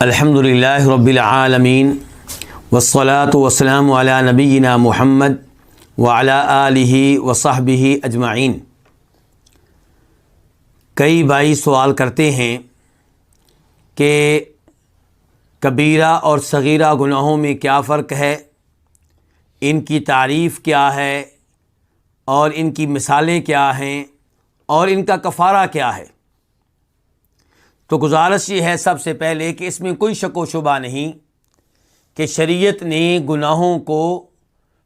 الحمد للہ رب العالمین والصلاة والسلام علی نبینا محمد وعلی آلہ وصحبہ اجمعین۔ کئی بھائی سوال کرتے ہیں کہ کبیرہ اور صغیرہ گناہوں میں کیا فرق ہے، ان کی تعریف کیا ہے اور ان کی مثالیں کیا ہیں اور ان کا کفارہ کیا ہے۔ تو گزارش یہ ہے سب سے پہلے کہ اس میں کوئی شک و شبہ نہیں کہ شریعت نے گناہوں کو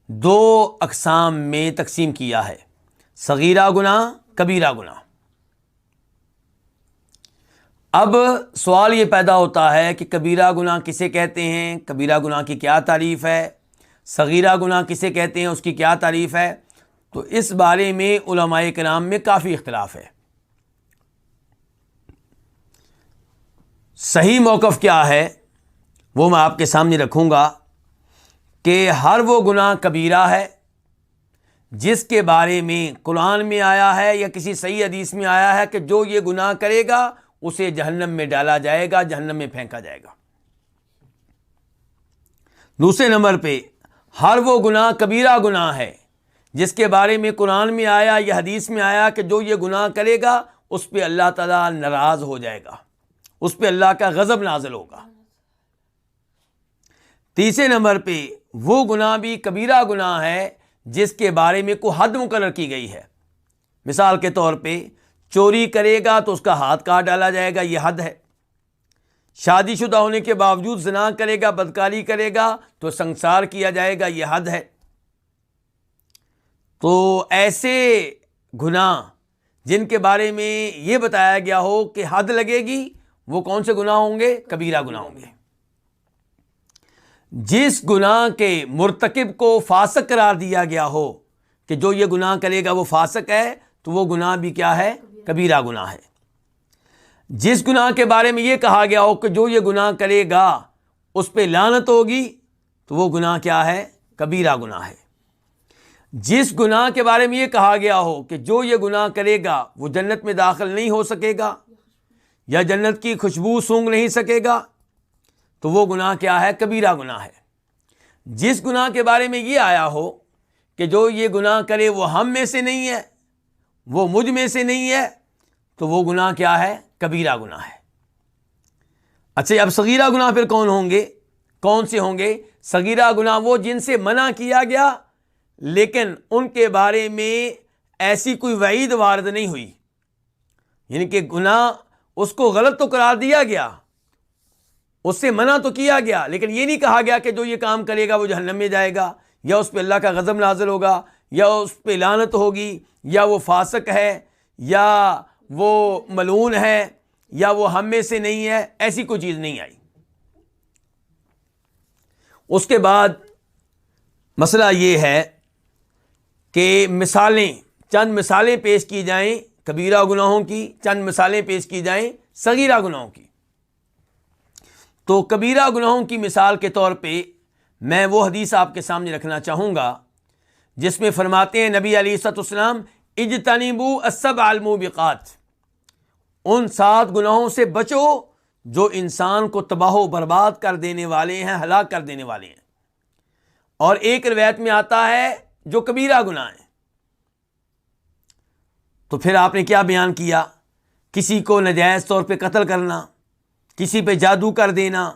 دو اقسام میں تقسیم کیا ہے، صغیرہ گناہ، کبیرہ گناہ۔ اب سوال یہ پیدا ہوتا ہے کہ کبیرہ گناہ کسے کہتے ہیں، کبیرہ گناہ کی کیا تعریف ہے، صغیرہ گناہ کسے کہتے ہیں، اس کی کیا تعریف ہے۔ تو اس بارے میں علماء کرام میں کافی اختلاف ہے۔ صحیح موقف کیا ہے وہ میں آپ کے سامنے رکھوں گا کہ ہر وہ گناہ کبیرہ ہے جس کے بارے میں قرآن میں آیا ہے یا کسی صحیح حدیث میں آیا ہے کہ جو یہ گناہ کرے گا اسے جہنم میں ڈالا جائے گا، جہنم میں پھینکا جائے گا۔ دوسرے نمبر پہ ہر وہ گناہ کبیرہ گناہ ہے جس کے بارے میں قرآن میں آیا یا حدیث میں آیا کہ جو یہ گناہ کرے گا اس پہ اللہ تعالیٰ ناراض ہو جائے گا، اس پہ اللہ کا غضب نازل ہوگا۔ تیسرے نمبر پہ وہ گناہ بھی کبیرہ گناہ ہے جس کے بارے میں کوئی حد مقرر کی گئی ہے۔ مثال کے طور پہ چوری کرے گا تو اس کا ہاتھ کاٹ ڈالا جائے گا، یہ حد ہے۔ شادی شدہ ہونے کے باوجود زنا کرے گا، بدکاری کرے گا تو سنسار کیا جائے گا، یہ حد ہے۔ تو ایسے گناہ جن کے بارے میں یہ بتایا گیا ہو کہ حد لگے گی، وہ کون سے گناہ ہوں گے؟ کبیرہ گناہ ہوں گے۔ جس گناہ کے مرتکب کو فاسق قرار دیا گیا ہو کہ جو یہ گناہ کرے گا وہ فاسق ہے، تو وہ گناہ بھی کیا ہے؟ کبیرہ گناہ ہے۔ جس گناہ کے بارے میں یہ کہا گیا ہو کہ جو یہ گناہ کرے گا اس پہ لعنت ہوگی، تو وہ گناہ کیا ہے؟ کبیرہ گناہ ہے۔ جس گناہ کے بارے میں یہ کہا گیا ہو کہ جو یہ گناہ کرے گا وہ جنت میں داخل نہیں ہو سکے گا یا جنت کی خوشبو سونگھ نہیں سکے گا، تو وہ گناہ کیا ہے؟ کبیرہ گناہ ہے۔ جس گناہ کے بارے میں یہ آیا ہو کہ جو یہ گناہ کرے وہ ہم میں سے نہیں ہے، وہ مجھ میں سے نہیں ہے، تو وہ گناہ کیا ہے؟ کبیرہ گناہ ہے۔ اچھا، اب صغیرہ گناہ پھر کون ہوں گے؟ کون سے ہوں گے؟ صغیرہ گناہ وہ جن سے منع کیا گیا لیکن ان کے بارے میں ایسی کوئی وعید وارد نہیں ہوئی، یعنی کہ گناہ اس کو غلط تو قرار دیا گیا، اس سے منع تو کیا گیا، لیکن یہ نہیں کہا گیا کہ جو یہ کام کرے گا وہ جہنم میں جائے گا یا اس پہ اللہ کا غضب نازل ہوگا یا اس پہ لعنت ہوگی یا وہ فاسق ہے یا وہ ملعون ہے یا وہ ہم میں سے نہیں ہے، ایسی کوئی چیز نہیں آئی۔ اس کے بعد مسئلہ یہ ہے کہ مثالیں، چند مثالیں پیش کی جائیں کبیرہ گناہوں کی، چند مثالیں پیش کی جائیں صغیرہ گناہوں کی۔ تو کبیرہ گناہوں کی مثال کے طور پہ میں وہ حدیث آپ کے سامنے رکھنا چاہوں گا جس میں فرماتے ہیں نبی علیہ الصلوۃ والسلام، اجتنبوا السبع الموبقات، ان 7 گناہوں سے بچو جو انسان کو تباہ و برباد کر دینے والے ہیں، ہلاک کر دینے والے ہیں۔ اور ایک روایت میں آتا ہے جو کبیرہ گناہ ہیں۔ تو پھر آپ نے کیا بیان کیا؟ کسی کو ناجائز طور پہ قتل کرنا، کسی پہ جادو کر دینا،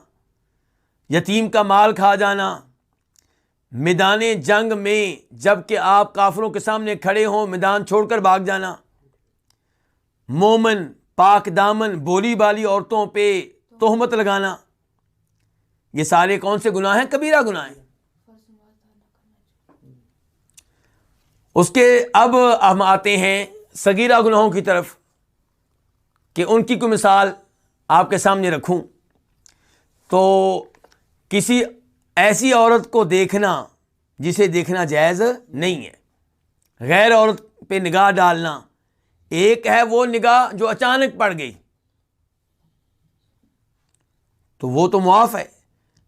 یتیم کا مال کھا جانا، میدان جنگ میں جب کہ آپ کافروں کے سامنے کھڑے ہوں میدان چھوڑ کر بھاگ جانا، مومن پاک دامن بولی بالی عورتوں پہ تہمت لگانا، یہ سارے کون سے گناہ ہیں؟ کبیرہ گناہ ہیں۔ اس کے اب ہم آتے ہیں صغیرہ گناہوں کی طرف کہ ان کی کوئی مثال آپ کے سامنے رکھوں۔ تو کسی ایسی عورت کو دیکھنا جسے دیکھنا جائز نہیں ہے، غیر عورت پہ نگاہ ڈالنا، ایک ہے وہ نگاہ جو اچانک پڑ گئی تو وہ تو معاف ہے،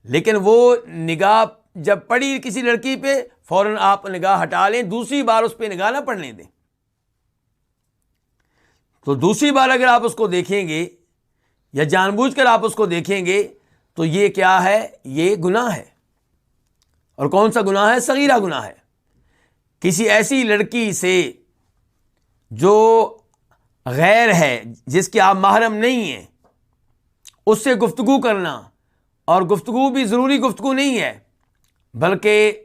لیکن وہ نگاہ جب پڑی کسی لڑکی پہ فوراً آپ نگاہ ہٹا لیں، دوسری بار اس پہ نگاہ نہ پڑنے دیں۔ تو دوسری بار اگر آپ اس کو دیکھیں گے یا جان بوجھ کر آپ اس کو دیکھیں گے تو یہ کیا ہے؟ یہ گناہ ہے۔ اور کون سا گناہ ہے؟ صغیرہ گناہ ہے۔ کسی ایسی لڑکی سے جو غیر ہے، جس کے آپ محرم نہیں ہیں، اس سے گفتگو کرنا، اور گفتگو بھی ضروری گفتگو نہیں ہے بلکہ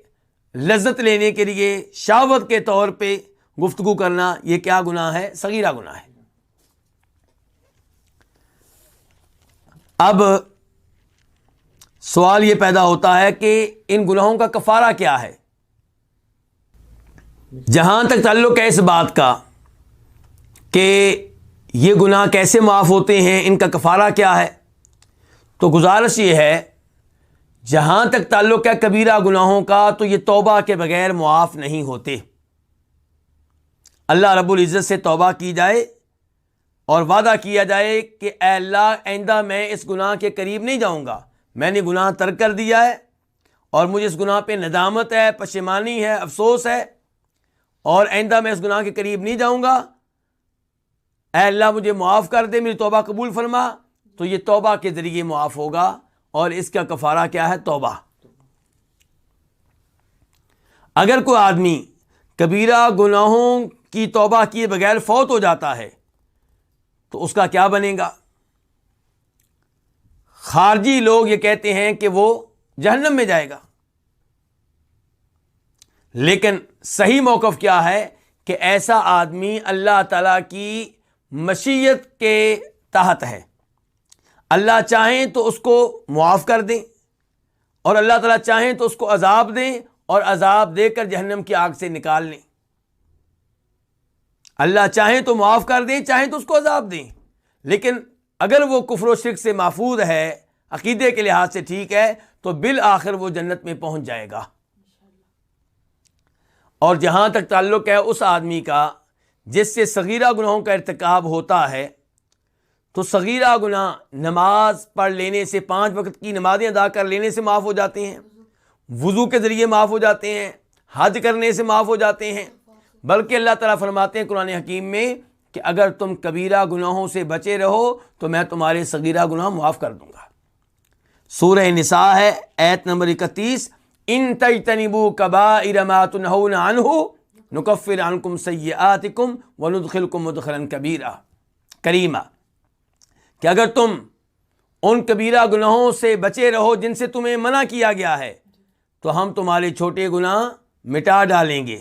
لذت لینے کے لیے شہوت کے طور پہ گفتگو کرنا، یہ کیا گناہ ہے؟ صغیرہ گناہ ہے۔ اب سوال یہ پیدا ہوتا ہے کہ ان گناہوں کا کفارہ کیا ہے؟ جہاں تک تعلق ہے اس بات کا کہ یہ گناہ کیسے معاف ہوتے ہیں، ان کا کفارہ کیا ہے، تو گزارش یہ ہے، جہاں تک تعلق ہے کبیرہ گناہوں کا، تو یہ توبہ کے بغیر معاف نہیں ہوتے۔ اللہ رب العزت سے توبہ کی جائے اور وعدہ کیا جائے کہ اے اللہ آئندہ میں اس گناہ کے قریب نہیں جاؤں گا، میں نے گناہ ترک کر دیا ہے اور مجھے اس گناہ پہ ندامت ہے، پشیمانی ہے، افسوس ہے، اور آئندہ میں اس گناہ کے قریب نہیں جاؤں گا، اے اللہ مجھے معاف کر دے، میری توبہ قبول فرما، تو یہ توبہ کے ذریعے معاف ہوگا، اور اس کا کفارہ کیا ہے؟ توبہ۔ اگر کوئی آدمی کبیرہ گناہوں کی توبہ کیے بغیر فوت ہو جاتا ہے تو اس کا کیا بنے گا؟ خارجی لوگ یہ کہتے ہیں کہ وہ جہنم میں جائے گا، لیکن صحیح موقف کیا ہے کہ ایسا آدمی اللہ تعالیٰ کی مشیت کے تحت ہے۔ اللہ چاہیں تو اس کو معاف کر دیں، اور اللہ تعالیٰ چاہیں تو اس کو عذاب دیں، اور عذاب دے کر جہنم کی آگ سے نکال لیں۔ اللہ چاہیں تو معاف کر دیں، چاہیں تو اس کو عذاب دیں، لیکن اگر وہ کفر و شرک سے محفوظ ہے، عقیدے کے لحاظ سے ٹھیک ہے، تو بالآخر وہ جنت میں پہنچ جائے گا۔ اور جہاں تک تعلق ہے اس آدمی کا جس سے صغیرہ گناہوں کا ارتکاب ہوتا ہے، تو صغیرہ گناہ نماز پڑھ لینے سے، 5 وقت کی نمازیں ادا کر لینے سے معاف ہو جاتے ہیں، وضو کے ذریعے معاف ہو جاتے ہیں، حج کرنے سے معاف ہو جاتے ہیں، بلکہ اللہ تعالیٰ فرماتے ہیں قرآن حکیم میں کہ اگر تم کبیرہ گناہوں سے بچے رہو تو میں تمہارے صغیرہ گناہ معاف کر دوں گا۔ سورہ نساء ہے، آیت نمبر 31، ان تجتنبوا کبائر ما تنہون عنہ نکفر عنکم سیئاتکم وندخلکم مدخلا کریما، کہ اگر تم ان کبیرہ گناہوں سے بچے رہو جن سے تمہیں منع کیا گیا ہے، تو ہم تمہارے چھوٹے گناہ مٹا ڈالیں گے،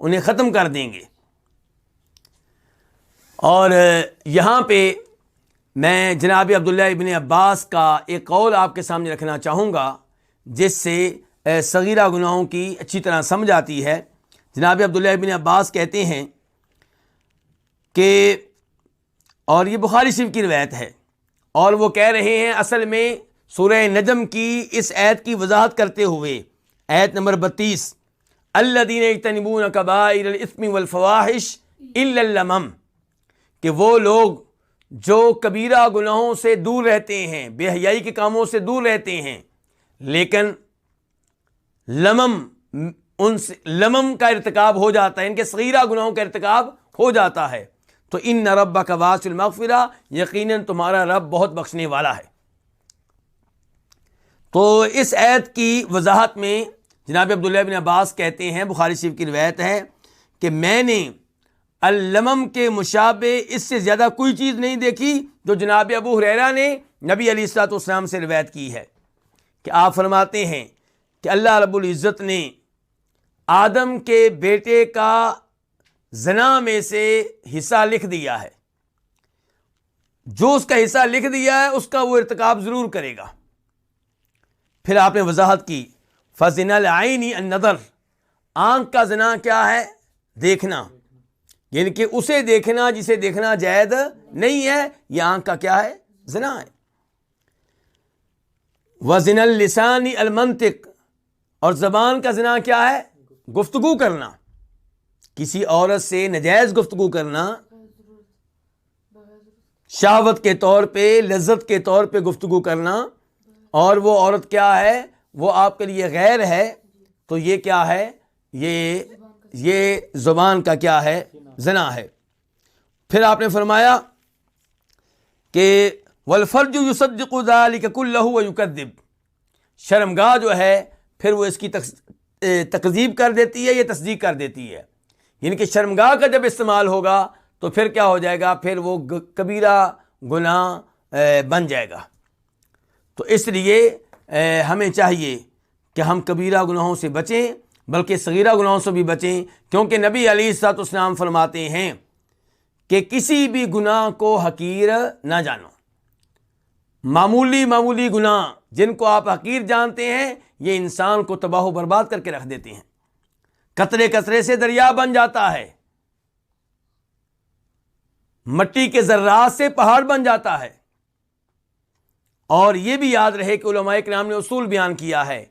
انہیں ختم کر دیں گے۔ اور یہاں پہ میں جناب عبداللہ ابن عباس کا ایک قول آپ کے سامنے رکھنا چاہوں گا، جس سے صغیرہ گناہوں کی اچھی طرح سمجھ آتی ہے۔ جناب عبداللہ ابن عباس کہتے ہیں کہ، اور یہ بخاری شریف کی روایت ہے، اور وہ کہہ رہے ہیں اصل میں سورہ نجم کی اس آیت کی وضاحت کرتے ہوئے، آیت نمبر 32، الذین یجتنبون کبائر الاثم والفواحش الا اللمم، کہ وہ لوگ جو کبیرہ گناہوں سے دور رہتے ہیں، بے حیائی کے کاموں سے دور رہتے ہیں، لیکن لمم کا ارتکاب ہو جاتا ہے، ان کے صغیرہ گناہوں کا ارتکاب ہو جاتا ہے، تو ان ربک واسع المغفرہ، یقیناً تمہارا رب بہت بخشنے والا ہے۔ تو اس آیت کی وضاحت میں جناب عبداللہ بن عباس کہتے ہیں، بخاری شریف کی روایت ہے کہ میں نے اللمم کے مشابہ اس سے زیادہ کوئی چیز نہیں دیکھی جو جناب ابو ہریرہ نے نبی علیہ الصلوۃ والسلام سے روایت کی ہے، کہ آپ فرماتے ہیں کہ اللہ رب العزت نے آدم کے بیٹے کا زنا میں سے حصہ لکھ دیا ہے، جو اس کا حصہ لکھ دیا ہے اس کا وہ ارتکاب ضرور کرے گا۔ پھر آپ نے وضاحت کی، فَزِنَا الْعَيْنِ النَّظَرُ، آنکھ کا زنا کیا ہے؟ دیکھنا، یعنی کہ اسے دیکھنا جسے دیکھنا جائز نہیں ہے، یہ آنکھ کا کیا ہے؟ زنا ہے۔ وَزِنَا اللِّسَانِ الْمَنْطِقُ، اور زبان کا زنا کیا ہے؟ گفتگو کرنا، کسی عورت سے ناجائز گفتگو کرنا، شہوت کے طور پہ، لذت کے طور پہ گفتگو کرنا، اور وہ عورت کیا ہے؟ وہ آپ کے لیے غیر ہے، تو یہ کیا ہے؟ یہ زبان کا کیا ہے؟ زنا ہے۔ پھر آپ نے فرمایا کہ والفرج یصدق ذلک کلہ ویکذب، شرمگاہ جو ہے پھر وہ اس کی تکذیب کر دیتی ہے یا تصدیق کر دیتی ہے، یعنی کہ شرمگاہ کا جب استعمال ہوگا تو پھر کیا ہو جائے گا، پھر وہ کبیرہ گناہ بن جائے گا۔ تو اس لیے ہمیں چاہیے کہ ہم کبیرہ گناہوں سے بچیں، بلکہ صغیرہ گناہوں سے بھی بچیں، کیونکہ نبی علیہ الصلوۃ والسلام فرماتے ہیں کہ کسی بھی گناہ کو حقیر نہ جانو۔ معمولی گناہ جن کو آپ حقیر جانتے ہیں یہ انسان کو تباہ و برباد کر کے رکھ دیتے ہیں، قطرے قطرے سے دریا بن جاتا ہے، مٹی کے ذرات سے پہاڑ بن جاتا ہے۔ اور یہ بھی یاد رہے کہ علماء کرام نے اصول بیان کیا ہے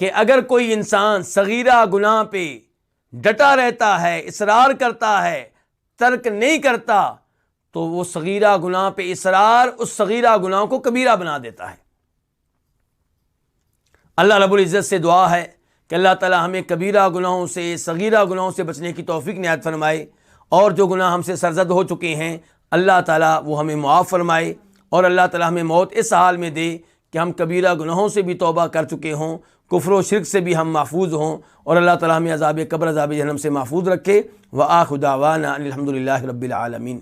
کہ اگر کوئی انسان صغیرہ گناہ پہ ڈٹا رہتا ہے، اصرار کرتا ہے، ترک نہیں کرتا، تو وہ صغیرہ گناہ پہ اصرار اس صغیرہ گناہ کو کبیرہ بنا دیتا ہے۔ اللہ رب العزت سے دعا ہے کہ اللہ تعالی ہمیں کبیرہ گناہوں سے، صغیرہ گناہوں سے بچنے کی توفیق عنایت فرمائے، اور جو گناہ ہم سے سرزد ہو چکے ہیں اللہ تعالیٰ وہ ہمیں معاف فرمائے، اور اللہ تعالیٰ ہمیں موت اس حال میں دے کہ ہم کبیرہ گناہوں سے بھی توبہ کر چکے ہوں، کفر و شرک سے بھی ہم محفوظ ہوں، اور اللہ تعالیٰ ہمیں عذاب قبر، عذاب جہنم سے محفوظ رکھے۔ وآخر دعوانا ان الحمد للہ رب العالمین۔